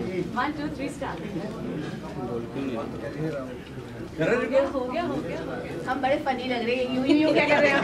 1, 2, 3 start. हो गया। हम बड़े फनी लग रहे हैं। यूं क्या कर रहे हैं?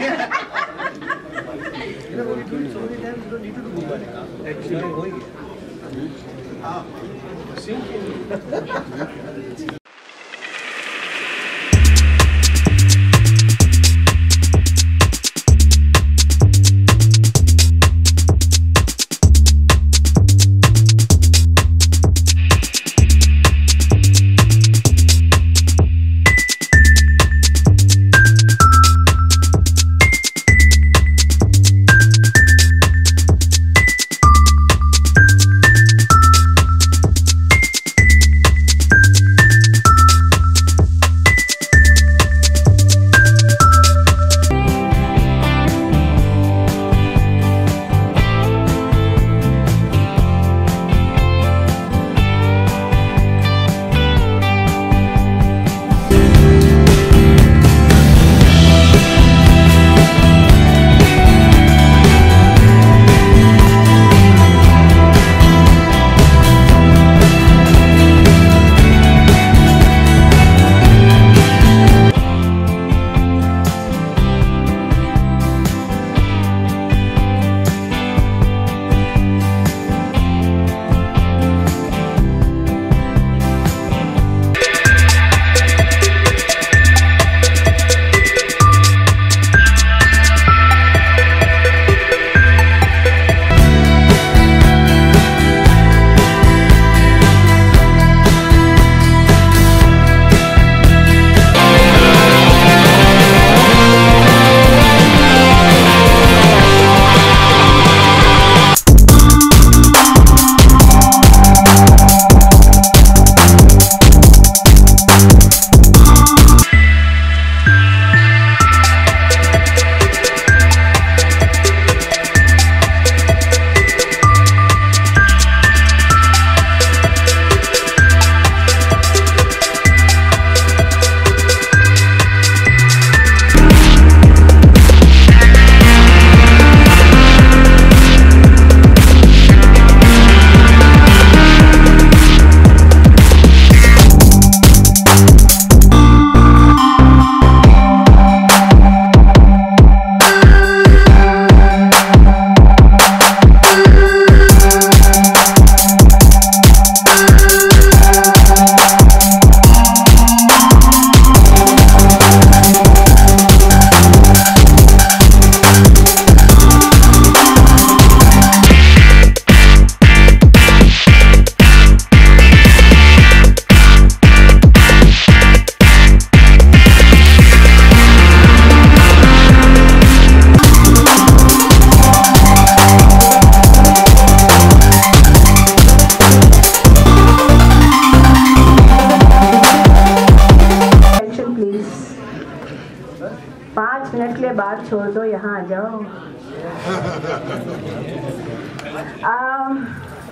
बात छोड़ दो, यहाँ आ जाओ।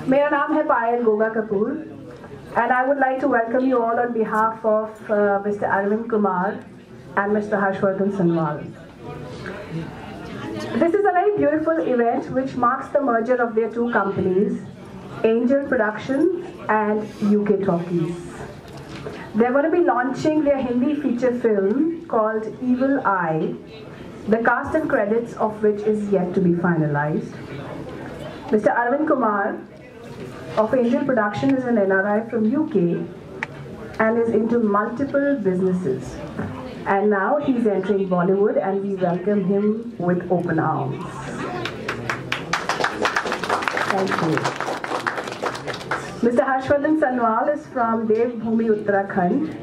मेरा नाम है पायल Goga Kapoor and I would like to welcome you all on behalf of Mr. Arvind Kumar and Mr. Harshvardhan Sanwal. This is a very beautiful event which marks the merger of their two companies, Angel Productions and UK Talkies. They're going to be launching their Hindi feature film called Evil Eye, the cast and credits of which is yet to be finalized. Mr. Arvind Kumar of Angel Production is an NRI from UK and is into multiple businesses. And now he's entering Bollywood and we welcome him with open arms. Thank you. Mr. Harshvardhan Sanwal is from Devbhoomi, Uttarakhand.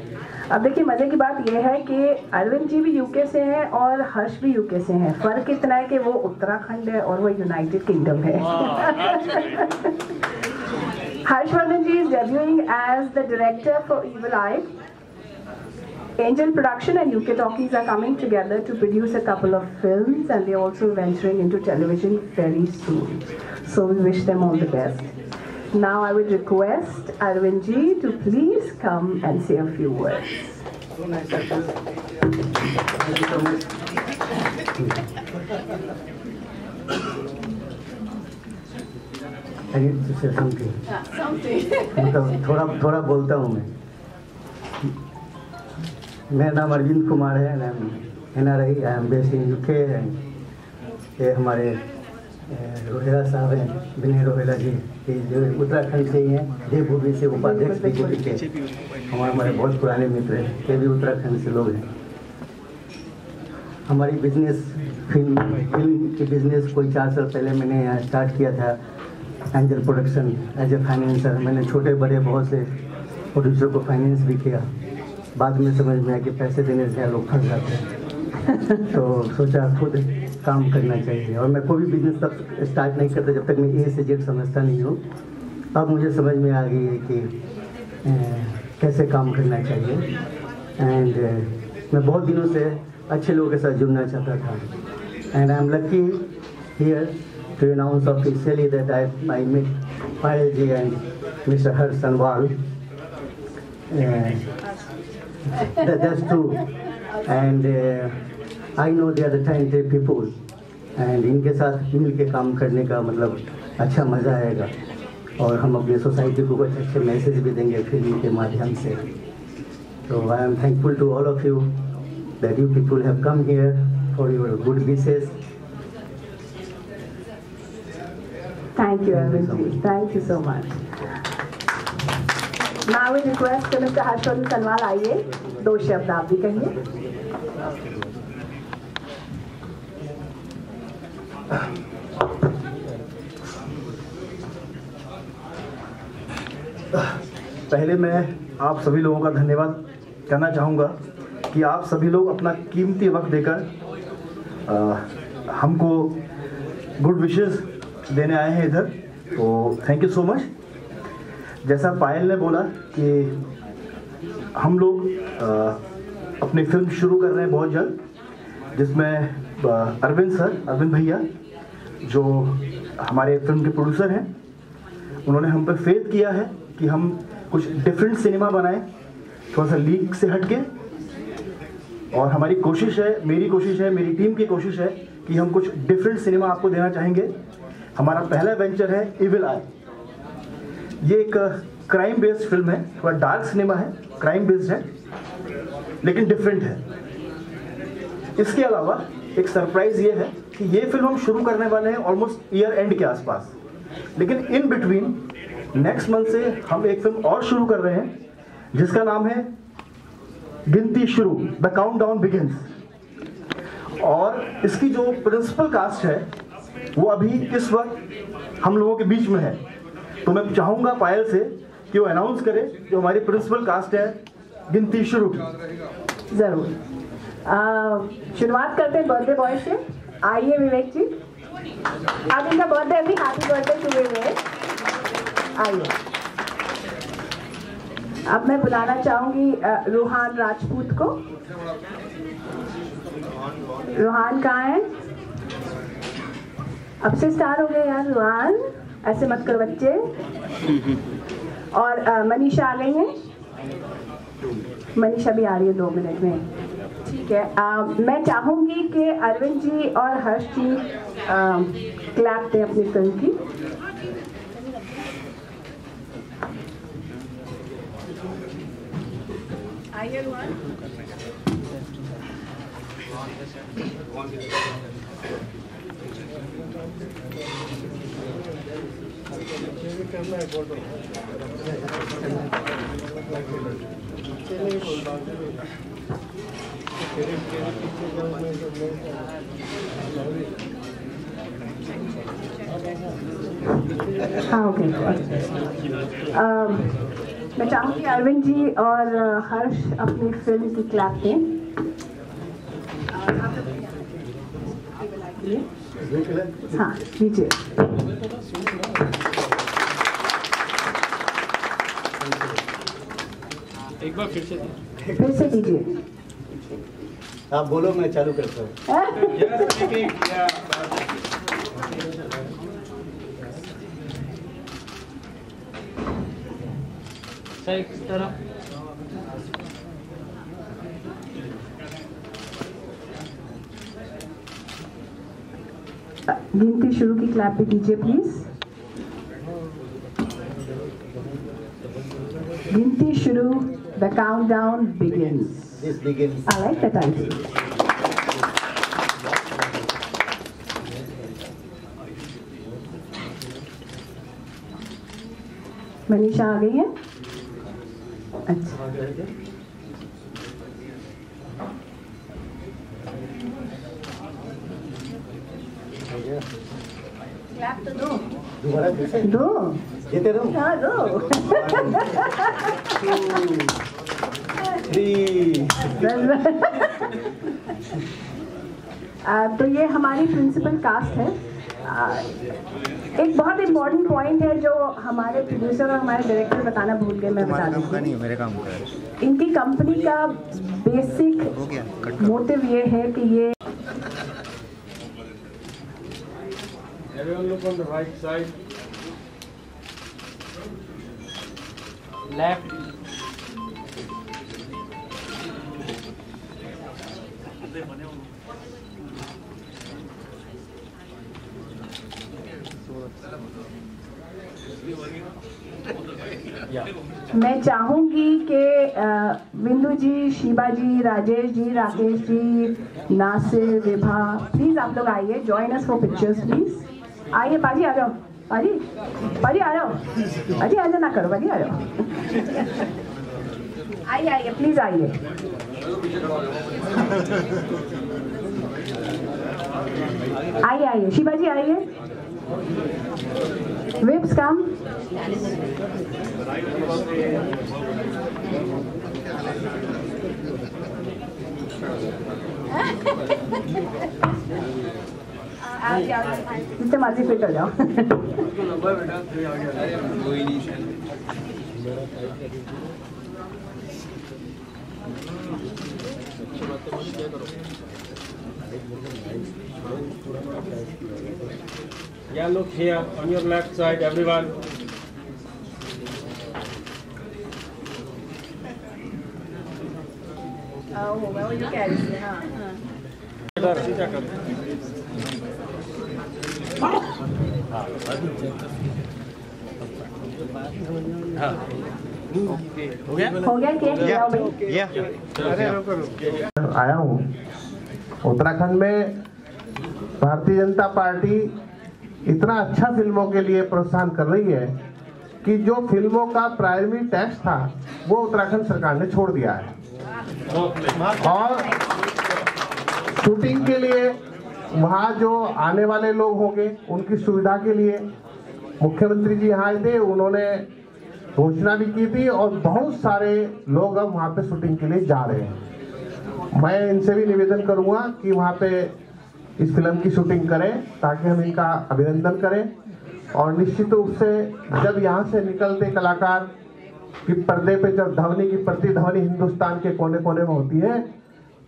अब देखिए मजे की बात यह है कि अरविंद जी भी UK से हैं और हर्ष भी यूके से हैं। फर्क इतना है कि वो उत्तराखंड है और वो यूनाइटेड किंगडम है। Harshvardhan ji is debuting as the director for Evil Eye. Angel Production and UK Talkies are coming together to produce a couple of films and they're also venturing into television very soon. So we wish them all the best. Now I would request Arvind ji to please come and say a few words. So nice to meet you. Thank you so much. Something, मतलब थोड़ा बोलता हूँ मैं। मेरा नाम अरविंद कुमार है, NRI, I am based in UK। ये हमारे रोहेला साहब हैं, विनय रोहेला जी, जो उत्तराखंड से ही हैं, देवभूमि से उपाध्यक्ष BJP के हमारे बहुत पुराने मित्र हैं, ये भी उत्तराखंड से लोग हैं। हमारी बिजनेस फिल्म की बिजनेस कोई 4 साल पहले मैंने यहाँ स्टार्ट किया था, angel production as a financer. मैंने छोटे बड़े बहुत से प्रोड्यूसर को फाइनेंस भी किया। बाद में समझ में आया कि पैसे देने से लोग फंस जाते हैं तो सोचा खुद काम करना चाहिए। और मैं कोई भी बिजनेस तब स्टार्ट नहीं करता जब तक मैं A से Z समझता नहीं हूँ। अब मुझे समझ में आ गई है कि कैसे काम करना चाहिए। एंड मैं बहुत दिनों से अच्छे लोगों के साथ जुड़ना चाहता था। And I am lucky here to announce officially that I met Payal ji and Mr. Harsh Sanwal. That's true. And I know they are the talented people. And इनके साथ मिल के काम करने का मतलब अच्छा मज़ा आएगा और हम अपने सोसाइटी को कुछ अच्छे मैसेज भी देंगे फिल्म के माध्यम से। So I am thankful to all of you that you people have come here for your good wishes. Thank you, Arvind. Thank you so much. Now we request Mr. Harshvardhan Sanwal आइए, 2 शब्द आप भी कहिए। पहले मैं आप सभी लोगों का धन्यवाद करना चाहूँगा कि आप सभी लोग अपना कीमती वक्त देकर हमको गुड विशेस देने आए हैं इधर, तो थैंक यू सो मच। जैसा पायल ने बोला कि हम लोग अपनी फिल्म शुरू कर रहे हैं बहुत जल्द, जिसमें अरविंद भैया जो हमारे फिल्म के प्रोड्यूसर हैं, उन्होंने हम पर फेथ किया है कि हम कुछ डिफरेंट सिनेमा बनाएं, थोड़ा सा लीक से हटके। और हमारी कोशिश है, मेरी कोशिश है, मेरी टीम की कोशिश है कि हम कुछ डिफरेंट सिनेमा आपको देना चाहेंगे। हमारा पहला वेंचर है इविल आई। ये एक क्राइम बेस्ड फिल्म है, थोड़ा डार्क सिनेमा है, क्राइम बेस्ड है लेकिन डिफरेंट है। इसके अलावा एक सरप्राइज ये है कि ये फिल्म हम शुरू करने वाले हैं ऑलमोस्ट ईयर एंड के आसपास, लेकिन इन बिटवीन नेक्स्ट मंथ से हम एक फिल्म और शुरू कर रहे हैं जिसका नाम है गिनती शुरू, द काउंटडाउन बिगिंस। और इसकी जो प्रिंसिपल कास्ट है वो अभी इस वक्त हम लोगों के बीच में है, तो मैं चाहूंगा पायल से कि वो अनाउंस करे जो हमारी प्रिंसिपल कास्ट है गिनती शुरू की। जरूर शुरुआत करते हैं बर्थडे बॉय से। आइए विवेक जी, आज इनका बर्थडे है, हैप्पी बर्थडे टू विवेक। आइए। अब मैं बुलाना चाहूंगी रूहान राजपूत को। रूहान कहाँ है? अब से स्टार हो गए यार रूहान, ऐसे मत कर बच्चे। और मनीषा आ गई है, मनीषा भी आ रही है 2 मिनट में, ठीक है। मैं चाहूंगी कि अरविंद जी और हर्ष जी क्लैप दें अपनी फिल्म की। आइए रूहान। हाँ ओके। मैं चाहूँगी अरविंद जी और हर्ष अपनी फिल्म की क्लैप दें। हाँ लीजिए। एक बार फिर से दीजिए। आप बोलो, मैं चालू करता हूँ। गिनती शुरू की क्लैप भी दीजिए प्लीज। गिनती शुरू, the countdown begins. This begins. I like the title. Manisha आ गई है? अच्छा। क्लैप तो दो। दो। जीते रहो। हाँ दो। 2, 3। तो ये हमारी प्रिंसिपल कास्ट है। एक बहुत इम्पोर्टेंट पॉइंट है जो हमारे प्रोड्यूसर और हमारे डायरेक्टर बताना भूल गए, मैं बता दूँ। मेरे काम का है। इनकी कंपनी का बेसिक मोटिव ये है कि ये Everyone look on the right side. Left. मैं चाहूंगी कि बिंदु जी, शिबा जी, राजेश जी, राकेश जी, नासिर, विभा, प्लीज आप लोग आइए, join us for pictures please. आइए पाजी, आ जाओ पाजी, पाजी आ जाओ, पाजी आ जाओ, ना करो पाजी, आ जाओ। आइए आइए प्लीज आइए। आइए आइए शिबा जी आइए। विप्स कम। जितने मर्जी फिट हो जाओ। Yeah, look here on your left side, everyone. Oh, well, you can see, हाँ। इधर सीधा कर। हाँ। हो गया केक ले आओ भाई। आया हूँ उत्तराखंड में। भारतीय जनता पार्टी इतना अच्छा फिल्मों के लिए प्रोत्साहन कर रही है कि जो फिल्मों का प्राइमरी टैक्स था वो उत्तराखंड सरकार ने छोड़ दिया है, और शूटिंग के लिए वहाँ जो आने वाले लोग होंगे उनकी सुविधा के लिए मुख्यमंत्री जी यहाँ आए थे, उन्होंने घोषणा भी की थी और बहुत सारे लोग अब वहाँ पे शूटिंग के लिए जा रहे हैं। मैं इनसे भी निवेदन करूँगा कि वहाँ पे इस फिल्म की शूटिंग करें ताकि हम इनका अभिनंदन करें। और निश्चित रूप से जब यहाँ से निकलते कलाकार कि पर्दे पे जब ध्वनि की प्रतिध्वनि हिंदुस्तान के कोने कोने में होती है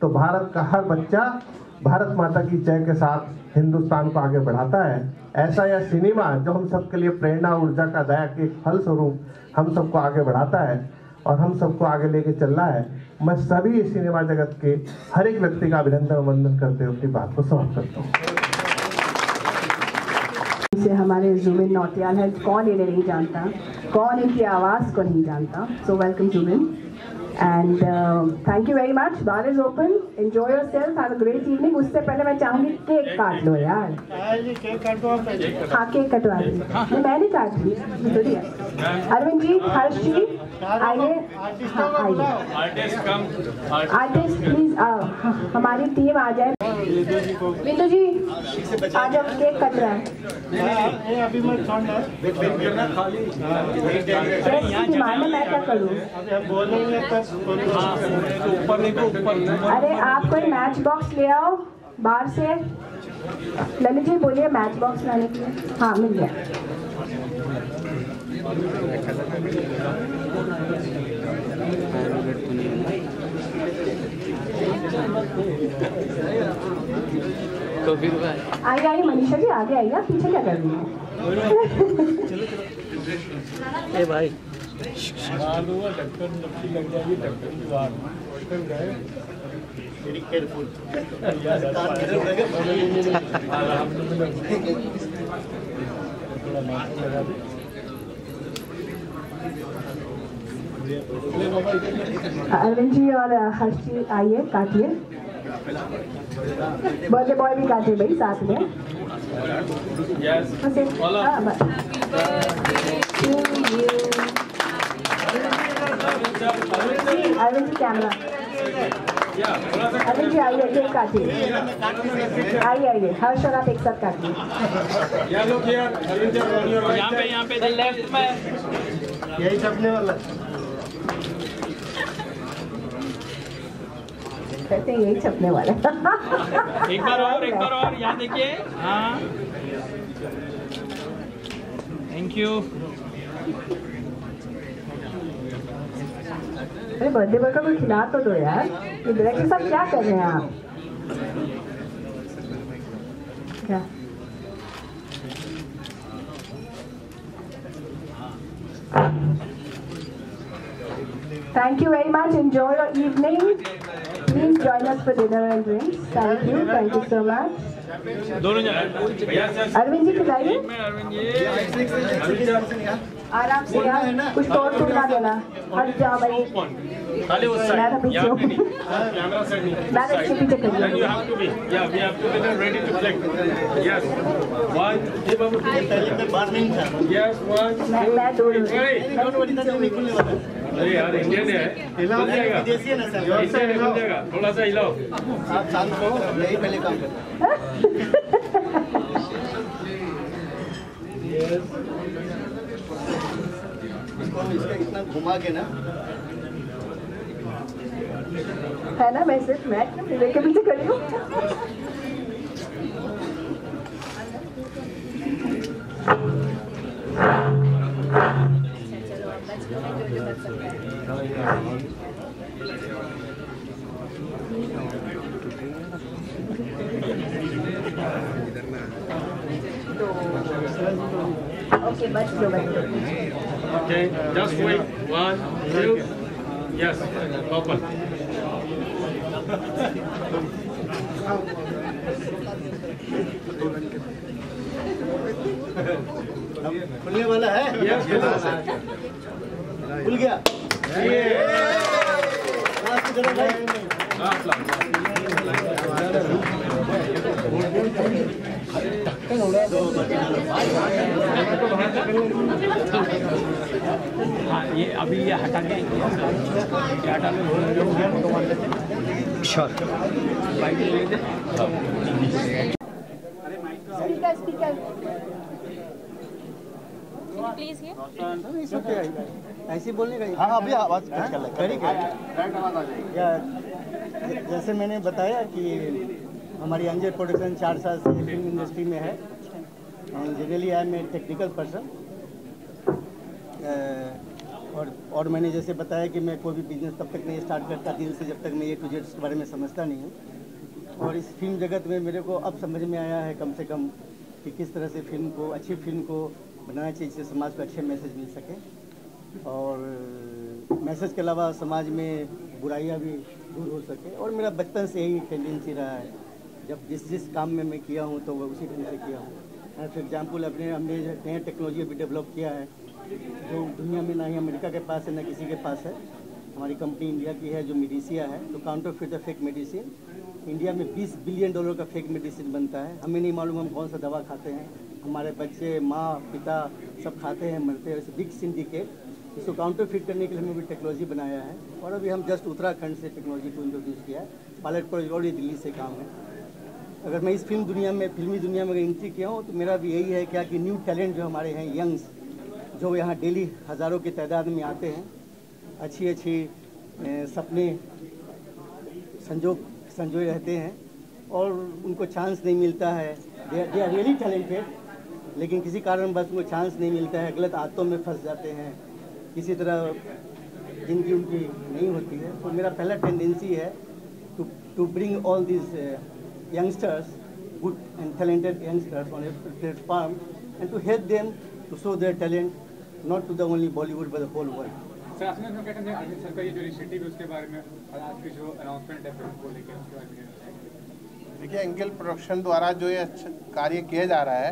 तो भारत का हर बच्चा भारत माता की जय के साथ हिंदुस्तान को आगे बढ़ाता है। ऐसा यह सिनेमा जो हम सबके लिए प्रेरणा, ऊर्जा का दया के फल स्वरूप हम सबको आगे बढ़ाता है और हम सबको आगे लेके चल रहा है। मैं सभी सिनेमा जगत के हर एक व्यक्ति का अभिनंदन वंदन करते हुए अपनी बात को समाप्त करता हूँ। से हमारे जुबिन नौटियाल है, कौन इन्हें नहीं जानता, कौन इनकी आवाज़ को नहीं जानता। So welcome Zubin and thank you very much. Bar is open, enjoy yourself, have a great evening. उससे पहले मैं चाहूंगी केक काट लो यार। हाँ केक कटवा दी, मैं नहीं काट दी थोड़ी है। अरविंद जी, हर्ष जी आइए। हाँ आइए, आर्टिस्ट प्लीज हमारी टीम आ जाए। बिंदु जी आ जाओ, केक कट रहा है। अभी मैं मैं क्या करूँ? अरे आप कोई मैच बॉक्स ले आओ बाहर से। ललित जी बोलिए मैच बॉक्स लाने के लिए। हाँ मिल गया। तो फिर आइए आइए मनीषा जी आगे आइए, पीछे क्या कर रही है? ए भाई लग जाएगी टक्कर की बात। अरविंद जी और हर्ष जी आइए, काटिए। बर्थडे बॉय भी काटे भाई साथ में। अरविंद जी कैमरा, अरविंद जी आइए, केक काटिए। आइए हर्ष और आप एक साथ काटिए। यहाँ पे लेफ्ट में यही छपने वाला, कहते हैं यही छपने वाला। एक बार और यहाँ देखिए। हाँ, थैंक यू। अरे बर्थडे बॉय का कोई खिला तो दो यार। ये डायरेक्टर साहब क्या कर रहे हैं आप? क्या Thank you very much. Enjoy your evening. Please join us for dinner and drinks. Thank you so much. दोनों जने। अरविंद जी खिलाइए। आराम से यार, कुछ तोड़ ना देना। हट जाओ भाई। खाली उस साइड। मैं पीछे हूँ। कैमरा साइड नहीं। मैं इसके पीछे खड़ी Then you हूँ। have to be. Yeah, we have to be there ready to flick. Yes. One. ये बाबू। Yes, one. मैं दो अरे यार इंडियन है। हिल जाएगा। विदेशी है ना सर, हिल जाएगा। थोड़ा सा हिलाओ। आप शांत हो, यही पहले काम करते इसका इतना घुमा के ना, है ना? मैं सिर्फ मैं के पीछे खड़ी हूँ। ओके, बच लो। Okay, just wait. 1, 2. Yes, open. खुलने वाला है। Yes, खुल गया। ये अभी ये हटा के हटा लो। Speaker please here. ऐसे बोलने का। हाँ, अभी आवाज वेरी गुड। जैसे मैंने बताया कि हमारी एंजल प्रोडक्शन 4 साल से फिल्म इंडस्ट्री में है। Generally I am a technical person, और मैंने जैसे बताया कि मैं कोई भी बिजनेस तब तक नहीं स्टार्ट करता दिल से जब तक मैं A to Z के बारे में समझता नहीं हूँ। और इस फिल्म जगत में मेरे को अब समझ में आया है कम से कम कि किस तरह से फिल्म को, अच्छी फिल्म को बनाना चाहिए जिससे समाज को अच्छे मैसेज मिल सके, और मैसेज के अलावा समाज में बुराइयां भी दूर हो सके। और मेरा बचपन से यही टेंडेंसी रहा है, जब जिस काम में मैं किया हूँ तो वह उसी ढंग से किया हूँ। फॉर एग्जाम्पल हमने नया टेक्नोलॉजी अभी डेवलप किया है जो दुनिया में ना ही अमेरिका के पास है ना किसी के पास है। हमारी कंपनी इंडिया की है जो मेडिसिया है, तो काउंटरफिट फेक मेडिसिन। इंडिया में $20 बिलियन का फेक मेडिसिन बनता है। हमें नहीं मालूम हम कौन सा दवा खाते हैं, हमारे बच्चे, माँ, पिता सब खाते हैं, मरते हैं। बिग सिंडिकेट, इसको काउंटरफिट करने के लिए हमने भी टेक्नोलॉजी बनाया है। और अभी हम जस्ट उत्तराखंड से टेक्नोलॉजी को इंट्रोड्यूस किया है। पायलट प्रोजेक्ट और ये दिल्ली से काम है। अगर मैं इस फिल्मी दुनिया में एंट्री किया हूँ तो मेरा भी यही है क्या कि न्यू टैलेंट जो हमारे हैं, यंग्स, जो यहाँ डेली हज़ारों की तादाद में आते हैं, अच्छी सपने संजोए रहते हैं और उनको चांस नहीं मिलता है। दे आर रियली टैलेंटेड, लेकिन किसी कारणवश उनको चांस नहीं मिलता है, गलत आदतों में फंस जाते हैं, किसी तरह जिंदगी उनकी नहीं होती है। तो मेरा पहला टेंडेंसी है to bring all this youngsters, good and talented youngsters on a platform and to help them to show their talent, not to the only Bollywood but the whole world. Sir आपने कहते हैं Arvind sir का ये जो initiative है उसके बारे में आज की जो अनाउंसमेंट है फिल्म को लेकर उसके बारे में देखिए, एंगल प्रोडक्शन द्वारा जो ये अच्छा कार्य किया जा रहा है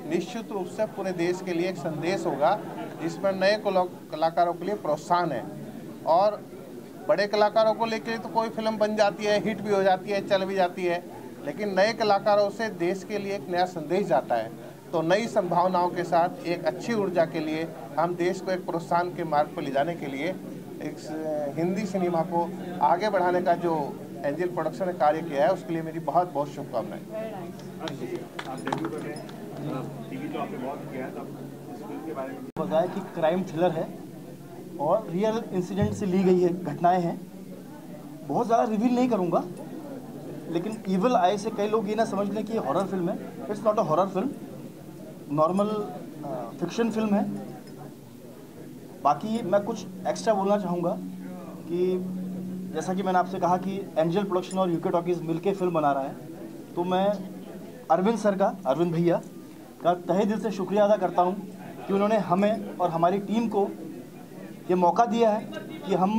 निश्चित रूप से पूरे देश के लिए एक संदेश होगा जिसमें नए कलाकारों के लिए प्रोत्साहन है। और बड़े कलाकारों को लेकर तो कोई फिल्म बन जाती है, हिट भी हो जाती है, चल भी जाती है, लेकिन नए कलाकारों से देश के लिए एक नया संदेश जाता है। तो नई संभावनाओं के साथ एक अच्छी ऊर्जा के लिए हम देश को एक प्रोत्साहन के मार्ग पर ले जाने के लिए एक हिंदी सिनेमा को आगे बढ़ाने का जो एंजल प्रोडक्शन ने कार्य किया है, उसके लिए मेरी बहुत बहुत शुभकामनाएं। बताया कि क्राइम थ्रिलर है और रियल इंसिडेंट से ली गई है, घटनाएं हैं। बहुत ज़्यादा रिवील नहीं करूँगा, लेकिन इविल आई से कई लोग ये ना समझ लें कि ये हॉरर फिल्म है। It's not a horror film, normal fiction film है। बाकी मैं कुछ एक्स्ट्रा बोलना चाहूँगा कि जैसा कि मैंने आपसे कहा कि एंजल प्रोडक्शन और यूके टॉकीज़ मिलके फिल्म बना रहा है, तो मैं अरविंद सर का, अरविंद भैया का तहे दिल से शुक्रिया अदा करता हूँ कि उन्होंने हमें और हमारी टीम को ये मौका दिया है कि हम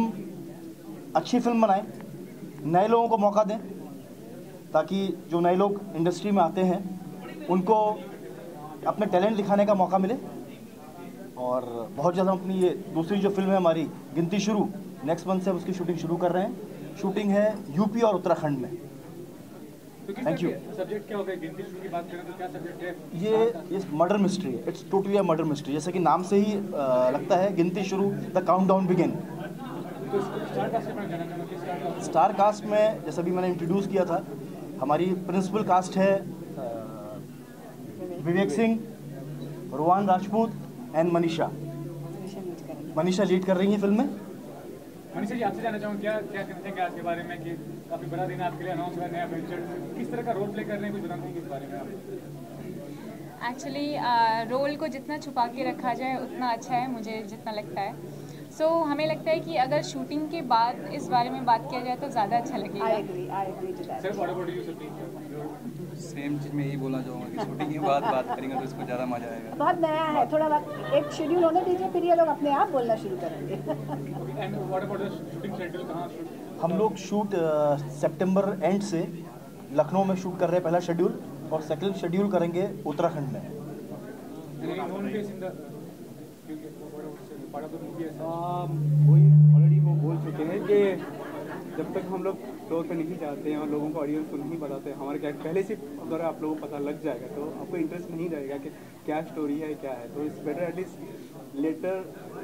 अच्छी फिल्म बनाएं, नए लोगों को मौका दें, ताकि जो नए लोग इंडस्ट्री में आते हैं उनको अपने टैलेंट दिखाने का मौका मिले। और बहुत ज़्यादा अपनी ये दूसरी जो फिल्म है हमारी गिनती शुरू, नेक्स्ट मंथ से उसकी शूटिंग शुरू कर रहे हैं। शूटिंग है यूपी और उत्तराखंड में। Thank you. सब्जेक्ट क्या होगा? गिनती शुरू की बात करें तो क्या सब्जेक्ट है? ये मर्डर मिस्ट्री है। It's totally a murder mystery, जैसे कि नाम से ही लगता है, गिनती शुरू, द काउंटडाउन बिगिन। तो स्टार कास्ट में जाना चाहूँगा। स्टार कास्ट में जैसा भी मैंने इंट्रोड्यूस किया था, हमारी प्रिंसिपल कास्ट है विवेक सिंह, रोहान राजपूत एंड मनीषा लीड कर रही हैं फिल्म में। मनीषा जी, आपसे जानना चाहूँगा क्या कहना चाहेंगे आज के बारे में कि काफ़ी बड़ा दिन आपके लिए अनाउंस हुआ, नया वेंचर, किस तरह का रोल प्ले कर रहे हैं, कुछ बता देंगे इस बारे में आप? एक्चुअली रोल को जितना छुपा के रखा जाए उतना अच्छा है, मुझे जितना लगता है। सो हमें लगता है कि अगर शूटिंग के बाद इस बारे में बात किया जाए तो ज़्यादा अच्छा लगेगा। सेम चीज़ मैं यही बोलना चाहूँगा कि शूटिंग के बाद बात करेंगे तो इसको ज़्यादा मजा आएगा। बहुत नया है, थोड़ा वक्त एक शेड्यूल होने दीजिए, फिर ये लोग अपने आप बोलना शुरू करेंगे। हम लोग शूट सितंबर एंड से लखनऊ में शूट कर रहे हैं पहला शेड्यूल, और सेकंड शेड्यूल करेंगे उत्तराखंड में। वही ऑलरेडी वो बोल चुके हैं कि जब तक हम लोग फ्लोर पे नहीं जाते हैं और लोगों को ऑडियंस को नहीं बताते, हमारे क्या पहले से अगर आप लोगों को पता लग जाएगा तो आपको इंटरेस्ट नहीं रहेगा कि क्या स्टोरी है, क्या है। तो it's better at least later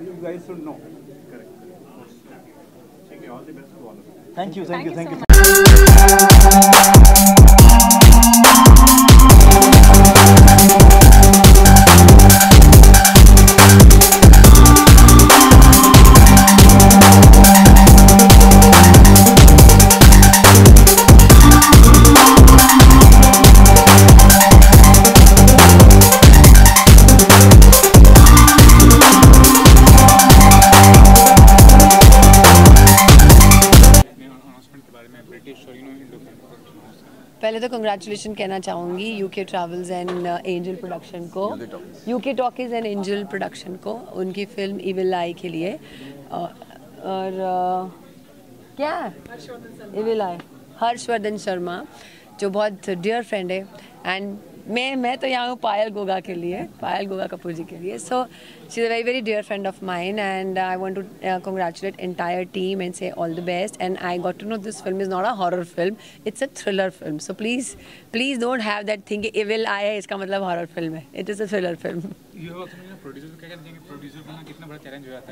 you guys should know. Thank you, thank you, thank you. पहले तो कंग्रेचुलेशन कहना चाहूँगी UK Travels and Angel Production को, UK Talkies and Angel Production को, उनकी फिल्म इविल आई के लिए। और क्या इविल आई, हर्षवर्धन शर्मा जो बहुत डियर फ्रेंड है, एंड मैं तो यहाँ हूँ पायल गोगा के लिए, पायल गोगा कपूर जी के लिए। So she is a very very dear friend of mine and I want to congratulate entire team and say all the best. And I got to know this film is not a horror film, it's a thriller film. So please don't have that thing कि evil आया है इसका मतलब horror film है. It is a thriller film.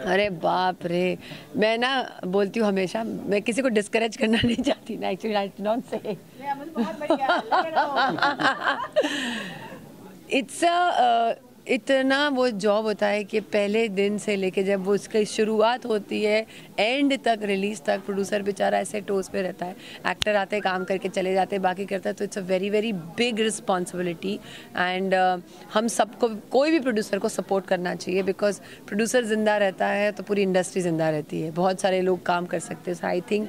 अरे बाप रे, मैं ना बोलती हूँ हमेशा, मैं किसी को डिस्करेज करना नहीं चाहती ना, एक्चुअली आई डू नॉट से। इट्स इतना वो जॉब होता है कि पहले दिन से लेके जब वो उसकी शुरुआत होती है एंड तक, रिलीज तक, प्रोड्यूसर बेचारा ऐसे टोस पे रहता है, एक्टर आते काम करके चले जाते, बाकी करता है। तो it's a very very big responsibility and हम सबको, कोई भी प्रोड्यूसर को सपोर्ट करना चाहिए, बिकॉज प्रोड्यूसर ज़िंदा रहता है तो पूरी इंडस्ट्री ज़िंदा रहती है, बहुत सारे लोग काम कर सकते हैं। So I think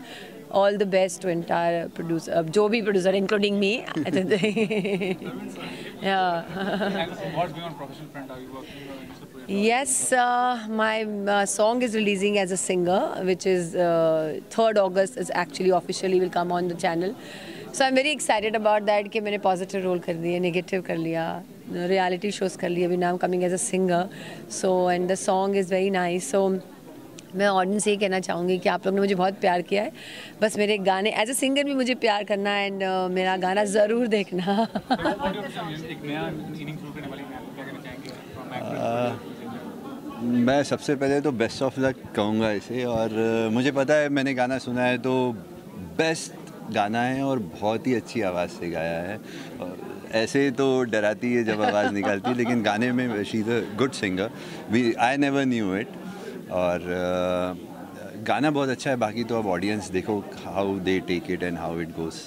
all the best to entire producer, जो भी producer including me. Yeah. What's going on professional front? Are you working on any project? Yes, my song is releasing as a singer, which is 3rd August is actually officially will come on the channel. So I'm very excited about that कि मैंने positive role कर दिया, negative कर लिया, reality shows कर लिया, now I'm coming as a singer. So and the song is very nice. So मैं audience से ये कहना चाहूँगी कि आप लोग ने मुझे बहुत प्यार किया है, बस मेरे गाने एज ए सिंगर भी मुझे प्यार करना एंड मेरा गाना ज़रूर देखना। मैं सबसे पहले तो बेस्ट ऑफ लक कहूँगा इसे, और मुझे पता है मैंने गाना सुना है तो बेस्ट गाना है और बहुत ही अच्छी आवाज़ से गाया है। ऐसे तो डराती है जब आवाज़ निकालती है, लेकिन गाने में she is a good singer. I never knew it. और गाना बहुत अच्छा है, बाकी तो अब ऑडियंस देखो how they take it and how it goes.